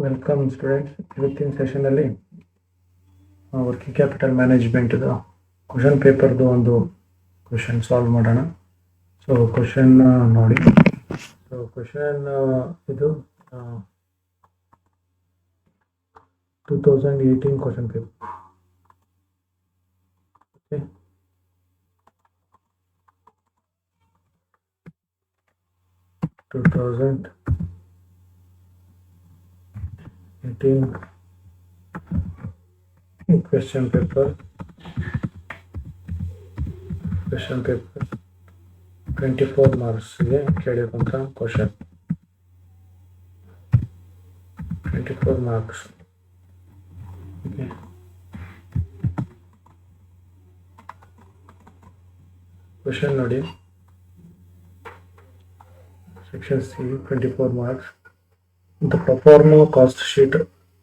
Welcome students. ಇವತ್ತಿನ ಸೆಷನಲ್ಲಿ working capital ಮ್ಯಾನೇಜ್ಮೆಂಟ್ದು question ಪೇಪರ್ದು ಒಂದು ಕ್ವಶನ್ ಸಾಲ್ವ್ ಮಾಡೋಣ. ಸೊ ಕ್ವಶನ್ ನೋಡಿ. ಸೊ ಕ್ವಶನ್ ಇದು 2018 question paper. Okay, 2018 question paper 24 marks ಗೆ ಕೇಳಿರುವಂತ ಕ್ವಶನ್. 24 marks. ಓಕೆ, ಕ್ವಶನ್ ನೋಡಿ. Section C, 24 marks. The pro forma cost sheet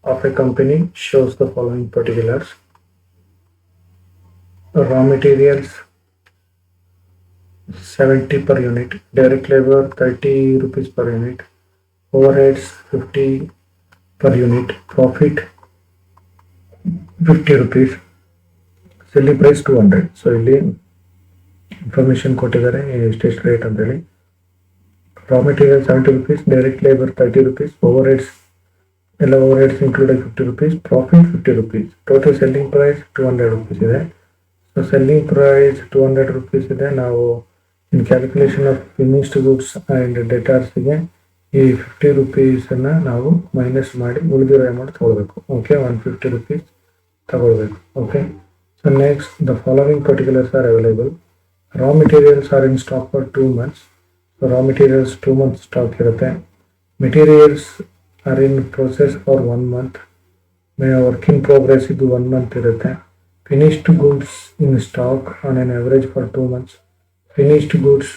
of a company shows the following particulars. Raw materials 70 per unit, direct labor 30 rupees per unit, overheads 50 per unit, profit 50 rupees, selling price 200. So ಇಲ್ಲಿ information ಕೊಟ್ಟಿದ್ದಾರೆ ಎಷ್ಟು rate ಅಂತ ಹೇಳಿ. Raw material 70 rupees, direct labor 30 rupees, overheads ಎಲ್ಲ overheads included 50 rupees, profit 50 rupees, total selling price 200 rupees ಇದೆ. So selling price 200 rupees ಇದೆ. ನಾವು in calculation of finished goods and ಡೆಟಾರ್ಸ್ಗೆ ಈ 50 rupeesನ ನಾವು ಮೈನಸ್ ಮಾಡಿ ಉಳಿದಿರೋ ಅಮೌಂಟ್ ತಗೊಳ್ಬೇಕು. ಓಕೆ, 150 rupees ತಗೊಳ್ಬೇಕು. Okay, so next the following particulars are available. Raw materials are in stock for 2 months. So raw materials 2 months stock ಇರುತ್ತೆ. Materials are in process for 1 month. Work in progress ಇದು 1 month ಇರುತ್ತೆ. Finished goods in stock on an average for 2 months. Finished goods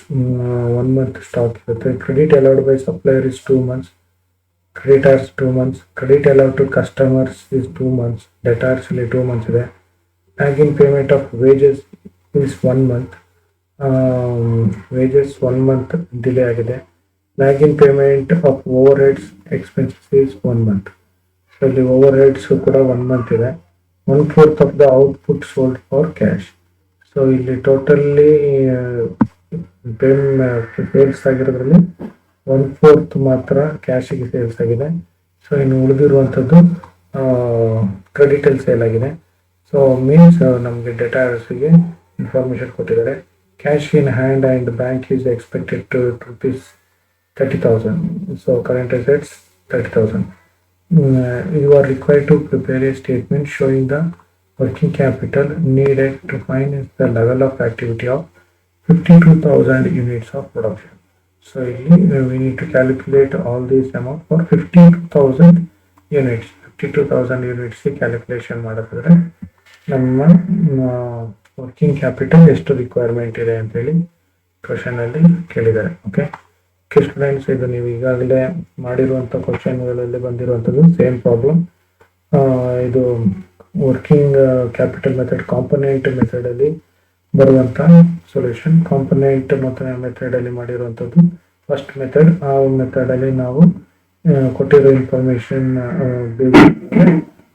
1 month stock ಇರುತ್ತೆ. Credit allowed by supplier is 2 months. Creditors 2 months. Credit allowed to customers is 2 months. Debtors ಇಲ್ಲಿ 2 months ಇದೆ. Lag in payment of wages is 1 month. Wages 1 month delay ಆಗಿದೆ. Lag in payment of overheads expenses is 1 month. So ಇಲ್ಲಿ over heads ಕೂಡ 1 month ಇದೆ. 1/4 of the output sold for cash. So ಇಲ್ಲಿ ಟೋಟಲ್ಲಿ sales ಆಗಿರೋದ್ರಲ್ಲಿ 1/4 ಮಾತ್ರ ಕ್ಯಾಶಿಗೆ sales ಆಗಿದೆ. So ಇನ್ನು ಉಳಿದಿರುವಂಥದ್ದು ಕ್ರೆಡಿಟಲ್ಲಿ sale ಆಗಿದೆ. So means ನಮಗೆ ಡೇಟಾಸ್ಗೆ ಇನ್ಫಾರ್ಮೇಶನ್ ಕೊಟ್ಟಿದ್ದಾರೆ. Cash in hand and bank is expected to rupees 30,000. So current assets 30,000. You are required to prepare a statement showing the working capital needed to finance the level of activity of 52,000 units of production. So we need to calculate all these amount for 52,000 units. 52,000 units calculation ಮಾಡಿದ್ರೆ ನಮ್ಮ working capital ಎಷ್ಟು requirement ಇದೆ ಅಂತೇಳಿ question ಅಲ್ಲಿ ಕೇಳಿದ್ದಾರೆ. Okay students, ಇದು ನೀವು ಈಗಾಗಲೇ ಮಾಡಿರುವಂಥ ಕ್ವಶನ್ಗಳಲ್ಲಿ ಬಂದಿರುವಂಥದ್ದು ಸೇಮ್ ಪ್ರಾಬ್ಲಮ್. ಇದು ವರ್ಕಿಂಗ್ ಕ್ಯಾಪಿಟಲ್ ಮೆಥಡ್ ಕಾಂಪೊನೆಂಟ್ ಮೆಥಡಲ್ಲಿ ಬರುವಂಥ ಸೊಲ್ಯೂಷನ್. ಕಾಂಪೊನೆಂಟ್ ಮತ್ತು ಮೆಥಡಲ್ಲಿ ಮಾಡಿರುವಂಥದ್ದು ಫಸ್ಟ್ ಮೆಥಡ್. ಆ ಮೆಥಡಲ್ಲಿ ನಾವು ಕೊಟ್ಟಿರೋ ಇನ್ಫಾರ್ಮೇಷನ್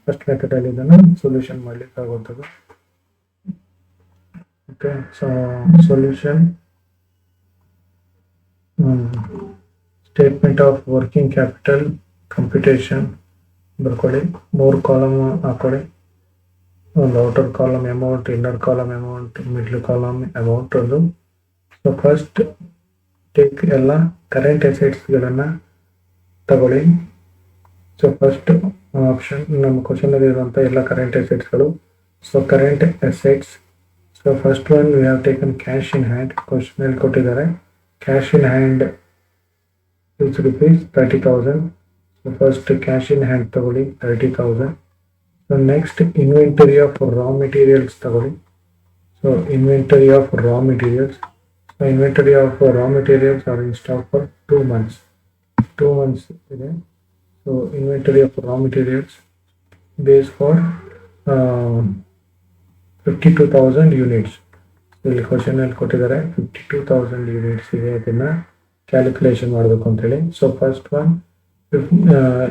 ಫಸ್ಟ್ ಮೆಥಡಲ್ಲಿ ಇದನ್ನು solution ಮಾಡಲಿಕ್ಕಾಗುವಂಥದ್ದು. Okay, so solution, statement of working capital computation ಬರ್ಕೊಳ್ಳಿ. 3 ಕಾಲಮ್ ಹಾಕೊಳ್ಳಿ. ಒಂದು outer column amount, inner column amount, middle column amount ಒಂದು. ಸೊ ಫಸ್ಟ್ ಟೇಕ್ ಎಲ್ಲ ಕರೆಂಟ್ ಅಸೆಟ್ಸ್ಗಳನ್ನು ತಗೊಳ್ಳಿ. ಸೊ ಫಸ್ಟ್ ಆಪ್ಷನ್ ನಮ್ಮ ಕ್ವಶನಲ್ಲಿ ಇರುವಂಥ ಎಲ್ಲ ಕರೆಂಟ್ ಅಸೆಟ್ಸ್ಗಳು. So current assets. So first one we have taken cash in hand. Question ಅಲ್ಲಿ ಕೊಟ್ಟಿದ್ದಾರೆ. Cash in hand is rupees 30,000. So first cash in hand ತಗೊಳ್ಳಿ 30,000. So next inventory of raw materials ತಗೊಳ್ಳಿ. So inventory of raw materials. So inventory of raw materials are in stock for 2 months. 2 months ಇದೆ. So inventory of raw materials base for 52,000 units. ಇಲ್ಲಿ question ಅಲ್ಲಿ ಕೊಟ್ಟಿದ್ದಾರೆ 52,000 units ಇದೆ. ಇದನ್ನ calculation ಮಾಡಬೇಕು ಅಂತ ಹೇಳಿ. ಸೊ ಫಸ್ಟ್ ಒನ್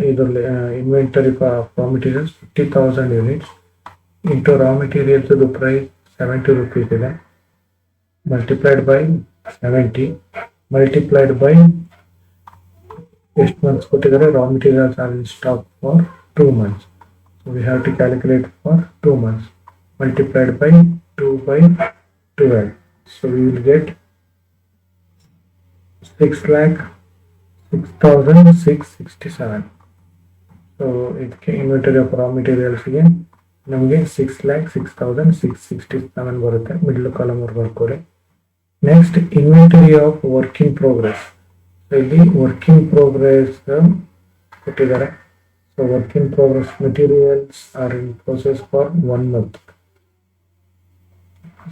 ಇದರಲ್ಲಿ inventory raw materials 50,000 units into raw materials price 70 rupees ಇದೆ, multiplied by 70 multiplied by ಎಷ್ಟು months ಕೊಟ್ಟಿದ್ದಾರೆ, raw materials are in stock for 2 months, so we have to calculate for 2 months multiplied by 2 by 12, so we will get 6,06,667. So ಇದಕ್ಕೆ inventory of raw ಮೆಟೀರಿಯಲ್ಸ್ಗೆ ನಮಗೆ 6,06,667 ಬರುತ್ತೆ. Middle column ಬರ್ಕೊಳ್ಳಿ. Next inventory of work in progress. ಇಲ್ಲಿ work in progress ಕೊಟ್ಟಿದ್ದಾರೆ. So work in progress materials are in process for 1 month.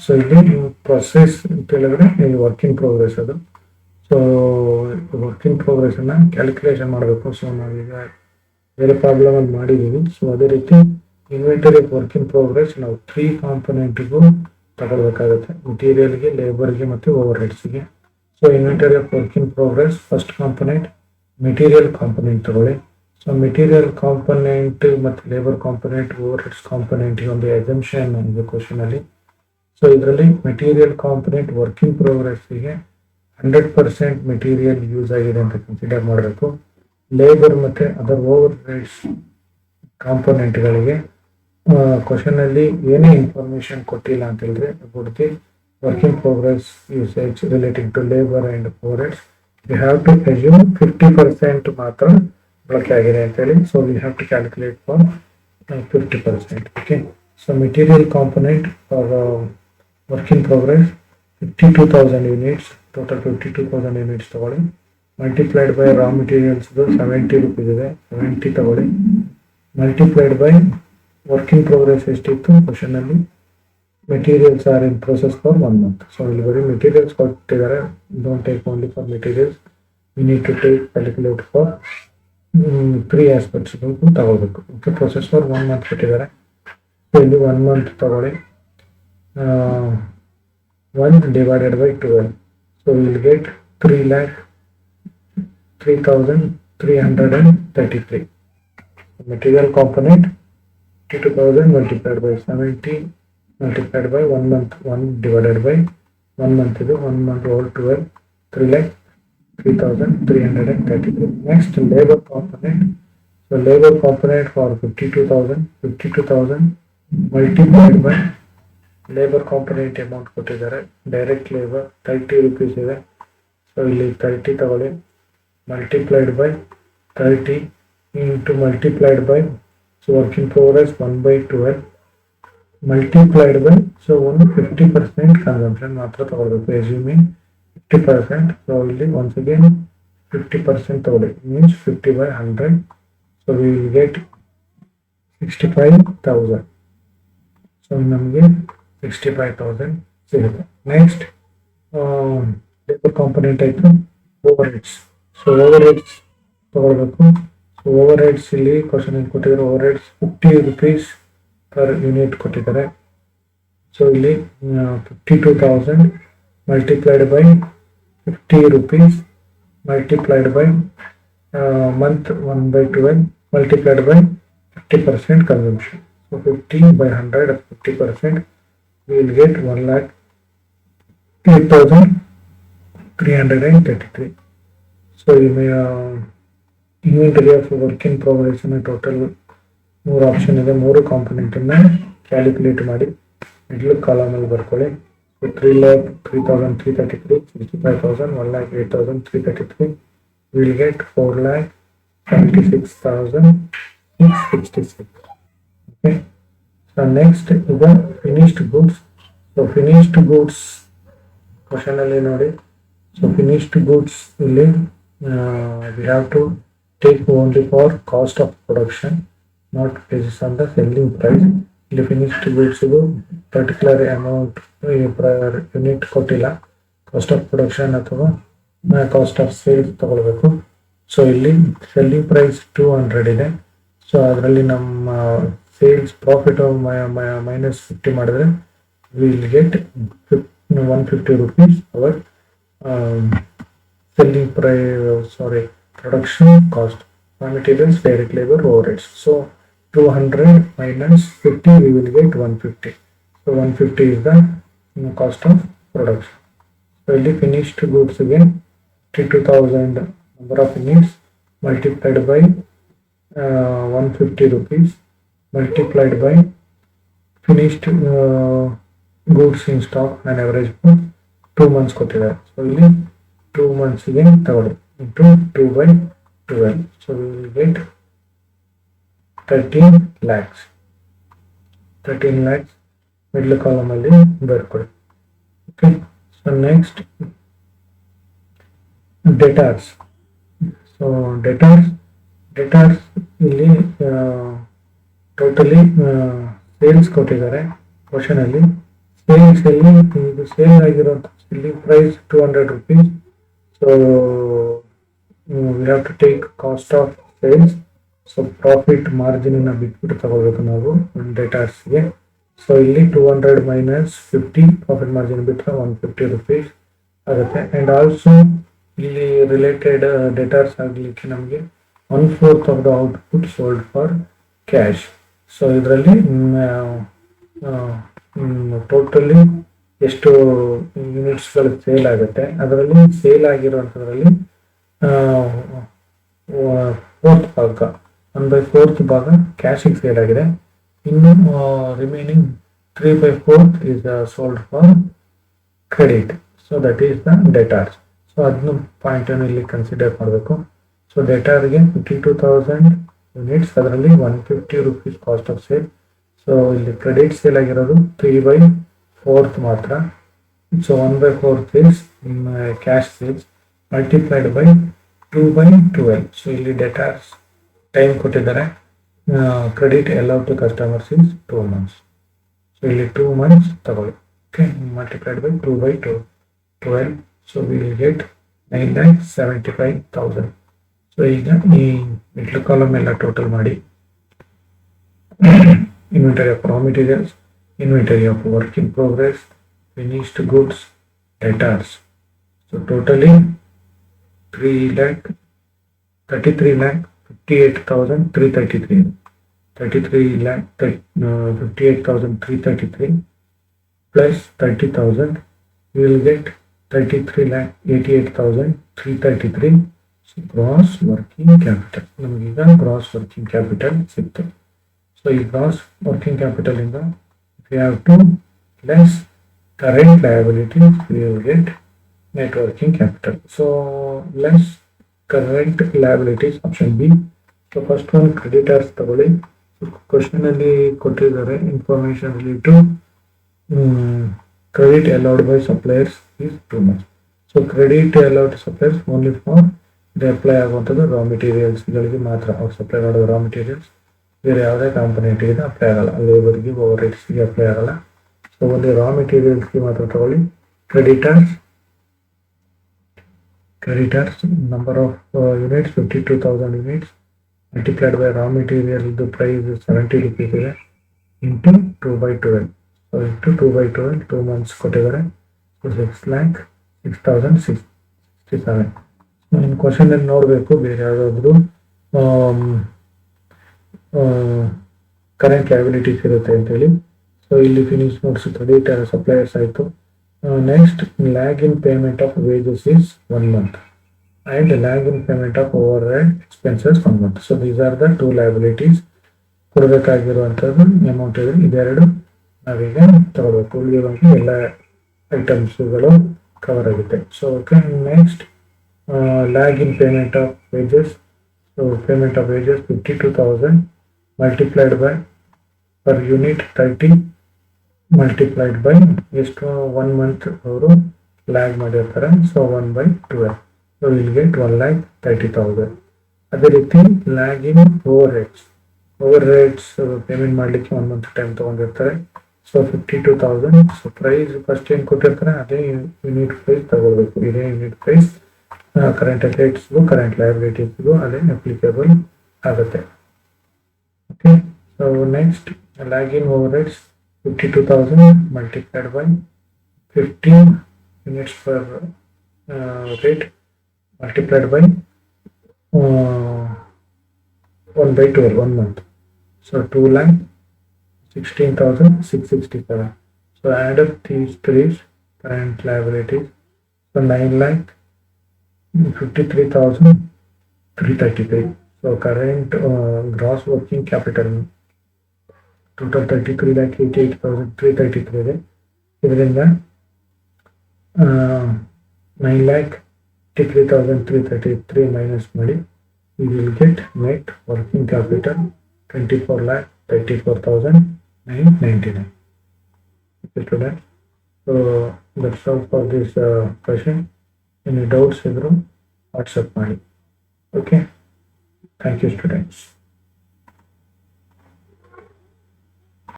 So ಇಲ್ಲಿ process ಅಂತ ಹೇಳಿದ್ರೆ ಇಲ್ಲಿ ವರ್ಕ್ ಇನ್ ಪ್ರೋಗ್ರೆಸ್ ಅದು. ಸೊ ವರ್ಕ್ ಇನ್ ಪ್ರೋಗ್ರೆಸ್ ಅನ್ನ ಕ್ಯಾಲ್ಕುಲೇಷನ್ ಮಾಡಬೇಕು. ಸೊ ನಾವೀಗ ಬೇರೆ ಪ್ರಾಬ್ಲಮ್ ಅಲ್ಲಿ ಮಾಡಿದೀವಿ. ಸೊ ಅದೇ ರೀತಿ inventory of work in progress ನಾವು 3 ಕಾಂಪೊನೆಂಟ್ಗೂ ತಗೊಳ್ಬೇಕಾಗುತ್ತೆ, ಮೆಟೀರಿಯಲ್ಗೆ, ಲೇಬರ್ಗೆ ಮತ್ತು ಓವರ್ ಹೆಡ್ಸ್ಗೆ. So inventory of work in progress first component material component ತಗೊಳ್ಳಿ. ಸೊ ಮೆಟೀರಿಯಲ್ ಕಾಂಪೊನೆಂಟ್ ಮತ್ತು ಲೇಬರ್ ಕಾಂಪೊನೆಂಟ್, ಓವರ್ ಹೆಡ್ಸ್ ಕಾಂಪೊನೆಂಟ್ಗೆ ಒಂದು ಎಸಂಪ್ಷನ್ ಇದೆ ಕ್ವಶನ್ ಅಲ್ಲಿ. ಸೊ ಇದರಲ್ಲಿ ಮೆಟೀರಿಯಲ್ ಕಾಂಪೊನೆಂಟ್ ವರ್ಕ್ ಇನ್ ಪ್ರೋಗ್ರೆಸ್ಗೆ 100% ಮೆಟೀರಿಯಲ್ ಯೂಸ್ ಆಗಿದೆ ಅಂತ ಕನ್ಸಿಡರ್ ಮಾಡಬೇಕು. ಲೇಬರ್ ಮತ್ತು ಅದರ್ ಓವರ್ ಹೆಡ್ಸ್ ಕಾಂಪೊನೆಂಟ್ಗಳಿಗೆ ಕ್ವಶನ್ ಅಲ್ಲಿ ಏನೇ ಇನ್ಫಾರ್ಮೇಶನ್ ಕೊಟ್ಟಿಲ್ಲ ಅಂತ ಹೇಳಿದ್ರೆ about the work in progress usage relating to labour and over heads we have to assume 50% ಮಾತ್ರ ಬಳಕೆ ಆಗಿದೆ ಅಂತ ಹೇಳಿ. So we have to calculate for 50%. Okay, so material component for work in progress 52,000 units, total 52,000 units ತಗೊಳ್ಳಿ. Multiplied by raw materials 70 rupees ಇದೆ, 70 ತಗೊಳ್ಳಿ. Multiplied by work in progress ಎಷ್ಟಿತ್ತು question ಅಲ್ಲಿ, materials are in process for 1 month. So ಇಲ್ಲಿ ಬರೀ materials ಕೊಟ್ಟಿದ್ದಾರೆ, don't take only for materials, we need to take calculate for 3 aspects ತಗೋಬೇಕು. Okay, process for 1 month ಕೊಟ್ಟಿದ್ದಾರೆ. So ಇಲ್ಲಿ 1 month ತಗೊಳ್ಳಿ, 1 divided by 12, so we will get 3,03,333. Material component 52,000 multiplied by 70 multiplied by 1 month, 1 divided by 1 month is 1 month whole 12, 3,03,333. Next labor component. So labor component for 52,000 multiplied by labour component amount ಕೊಟ್ಟಿದ್ದಾರೆ. Direct labour 30 rupees ಇದೆ. So ಇಲ್ಲಿ 30 ತಗೊಳ್ಳಿ, multiplied by 30 into multiplied by so work in progress 1/12 multiplied by so ಒಂದು 50% consumption ಮಾತ್ರ ತಗೊಳ್ಬೇಕು, assuming 50%. So ಇಲ್ಲಿ once again 50% ತಗೊಳ್ಳಿ, means 50/100. So we will get 65,000. So ನಮಗೆ 65,000 ಸಿಗುತ್ತೆ. ನೆಕ್ಸ್ಟ್ ಲೇಬರ್ ಕಾಂಪೊನೆಂಟ್ ಆಯಿತು. Over heads. So over heads ತಗೊಳ್ಬೇಕು. So over heads ಇಲ್ಲಿ ಕ್ವಶನ್ ಏನು ಕೊಟ್ಟಿದ್ದಾರೆ, over heads 50 rupees per unit ಕೊಟ್ಟಿದ್ದಾರೆ. ಸೊ ಇಲ್ಲಿ 52,000 multiplied by 50 rupees multiplied by month 1/12 multiplied by 50% consumption. So 50/100 of 50%, we will get 1,08,333. So you may inventory of work in progress and total 3 option ಇದೆ, 3 component ಅನ್ನ calculate ಮಾಡಿ middle column ಅಲ್ಲಿ ಬರ್ಕೊಳ್ಳಿ. So 3,03,333, 65,000, 1,08,333, we will get 4,76,666. Okay. So next is the finished goods. So finished goods question ಅಲ್ಲಿ ನೋಡಿ. So finished goods ಇಲ್ಲಿ we have to take only for cost of production, not basis on the selling price. ಇಲ್ಲಿ finished goods ಇದು particular amount per unit ಕೊಟ್ಟಿಲ್ಲ, cost of production ಅಥವಾ cost of sales ತಗೊಳ್ಬೇಕು. So ಇಲ್ಲಿ selling price 200 ಇದೆ. So ಅದರಲ್ಲಿ ನಮ್ಮ sales profit minus 50 ಮಾಡಿದ್ರೆ will get 150 rupees our selling production cost. raw materials, direct labor, overheads. So 200 minus 50, we will get 150. So 150 is the cost of production. So the finished goods again 32,000 number of units multiplied by 150 rupees multiplied by finished goods in stock and average for 2 months ಕೊಟ್ಟಿದ್ದಾರೆ. So ಇಲ್ಲಿ 2 months ಗೆ ತಗೊಳ್ಳಿ into 2 by 12. So we will get 13 lakhs. 13 lakhs middle column ಅಲ್ಲಿ ಬರ್ಕೊಳ್ಳಿ. Okay. So next debtors. So debtors ಇಲ್ಲಿ totally sales ಕೊಟ್ಟಿದ್ದಾರೆ question ಅಲ್ಲಿ. Sales ಅಲ್ಲಿ ಇದು ಸೇಲ್ ಆಗಿರುವಂತ ಇಲ್ಲಿ price 200 rupees. So we have to take cost of sales. So profit margin ನ ಬಿಟ್ಬಿಟ್ಟು ತಗೋಬೇಕು ನಾವು debtors ಗೆ. So ಇಲ್ಲಿ 200 minus 50 profit margin ಬಿಟ್ಟರೆ 150 rupees ಆಗುತ್ತೆ. ಅಂಡ್ ಆಲ್ಸೋ ಇಲ್ಲಿ ರಿಲೇಟೆಡ್ debtors ಆಗಲಿಕ್ಕೆ ನಮಗೆ 1/4 of the output sold for cash. So ಇದರಲ್ಲಿ ಟೋಟಲಿ ಎಷ್ಟು ಯೂನಿಟ್ಸ್ಗಳು ಸೇಲ್ ಆಗುತ್ತೆ ಅದರಲ್ಲಿ ಸೇಲ್ ಆಗಿರುವಂಥದ್ರಲ್ಲಿ 1/4 ಭಾಗ ಕ್ಯಾಶಿಗೆ ಸೇಲ್ ಆಗಿದೆ. ಇನ್ನು remaining 3/4 is sold for credit. So that is the debtors. So ಅದನ್ನು ಪಾಯಿಂಟ್ ಅನ್ನು ಇಲ್ಲಿ ಕನ್ಸಿಡರ್ ಮಾಡಬೇಕು. ಸೊ ಡೇಟಾರ್ಗೆ 52,000 ಯೂನಿಟ್ಸ್ ಅದರಲ್ಲಿ 150 rupees cost of sale. So ಇಲ್ಲಿ ಕ್ರೆಡಿಟ್ ಸೇಲ್ ಆಗಿರೋದು 3/4 ಮಾತ್ರ. So 1/4 is cash sales multiplied by 2/12. So ಇಲ್ಲಿ ಡೇಟಾರ್ಸ್ ಟೈಮ್ ಕೊಟ್ಟಿದ್ದಾರೆ. Credit allowed to customers is 2 months. So ಇಲ್ಲಿ 2 months ತಗೊಳ್ಳಿ. Okay, multiplied by 2/12. So we will get 9,75,000. So ಈಗ ಈ middle column ಎಲ್ಲ ಟೋಟಲ್ ಮಾಡಿ inventory of raw materials, inventory of work in progress, finished goods, debtors. So totally 3,33,58,333. 58,333 plus 30,000, we will get 33,88,333. So gross working capital. ನಮಗೀಗ gross working capital ಸಿಕ್ತು. So ಈ gross working capital ಇಂದ we have to less current liabilities, we will get net working capital. So less current liabilities, option B. So first one creditors ತಗೊಳ್ಳಿ. Question ಅಲ್ಲಿ ಕೊಟ್ಟಿದ್ದಾರೆ information related credit allowed by suppliers is 2 months. So credit allowed to suppliers only for they apply ಆಗುವಂಥದ್ದು raw materials ಗಳಿಗೆ ಮಾತ್ರ. ಅವ್ರು supply ಮಾಡೋದು raw materials, ಬೇರೆ ಯಾವುದೇ ಕಾಂಪೊನೆಂಟ್ಗೆ ಅಪ್ಲೈ ಆಗಲ್ಲ. ಲೇಬರ್ಗೆ ಓವರ್ ರೇಟ್ಸ್ಗೆ ಅಪ್ಲೈ ಆಗಲ್ಲ. ಸೊ ಒಂದು ರಾ ಮೆಟೀರಿಯಲ್ಸ್ಗೆ ಮಾತ್ರ ತಗೊಳ್ಳಿ. Creditors number of units 52,000 units multiplied by raw material price 70 rupees ಇದೆ ಇಂಟು 2/12. ಸೊ ಇಂಟು 2/12 2 months ಕೊಟ್ಟಿದ್ದಾರೆ. ಸೊ 6,06,667. ಇನ್ನು ಕ್ವಶನ್ ಅಲ್ಲಿ ನೋಡಬೇಕು ಬೇರೆ ಯಾವುದಾದ್ರು ಕರೆಂಟ್ ಲಯಬಿಲಿಟೀಸ್ ಇರುತ್ತೆ ಅಂತೇಳಿ. ಸೊ ಇಲ್ಲಿ ಫಿನಿಶ್ ನೋಟ್ಸ್ ಕ್ರೆಡಿಟ್ ಸಪ್ಲೈಯರ್ಸ್ ಆಯಿತು. Next lag in payment of wages is 1 month and lag in payment of overhead expenses 1 month. So these are the 2 liabilities. ಕೊಡಬೇಕಾಗಿರುವಂಥದ್ದು ಅಮೌಂಟ್ ಇದೆ. ಇದೆರಡು ನಾವೀಗ ತಗೋಬೇಕು. ಉಳಿದಿರುವಂಥ ಎಲ್ಲ ಐಟಮ್ಸ್ಗಳು ಕವರ್ ಆಗುತ್ತೆ. So okay, next lag in payment of wages. So payment of wages 52,000 multiplied by per unit 30 multiplied by ಎಷ್ಟು 1 month ಅವರು ಲ್ಯಾಗ್ ಮಾಡಿರ್ತಾರೆ. ಸೊ 1/12. So will get 1,30,000. ಅದೇ ರೀತಿ lag in overheads payment ಮಾಡಲಿಕ್ಕೆ 1 month ಟೈಮ್ ತೊಗೊಂಡಿರ್ತಾರೆ. So 52,000. So price first ಏನು ಕೊಟ್ಟಿರ್ತಾರೆ ಅದೇ ಯೂನಿಟ್ ಪ್ರೈಸ್ ತಗೋಬೇಕು. ಇದೇ ಯೂನಿಟ್ ಪ್ರೈಸ್ ಕರೆಂಟ್ ಅಸೆಟ್ಸ್ಗೂ ಕರೆಂಟ್ ಲಯಬಿಲಿಟೀಸ್ಗೂ ಅದೇ ಅಪ್ಲಿಕೇಬಲ್ ಆಗುತ್ತೆ. Okay, so next lag in over rates 52,000 multiplied by 15 units per rate multiplied by 1 by 12, 1 month. So 2 lakh 16,667. So add up these three current liabilities. So 9 lakh 53,333. So current gross working capital total 33 lakh 88,333. ಇದರಿಂದ 9 lakh 53,333 minus ಮಾಡಿ, we will get net working capital 24 lakh 34,999. Okay, students. So that's all for this question. Any doubts ಇದ್ರು WhatsApp ಮಾಡಿ. Okay. Thank you, students.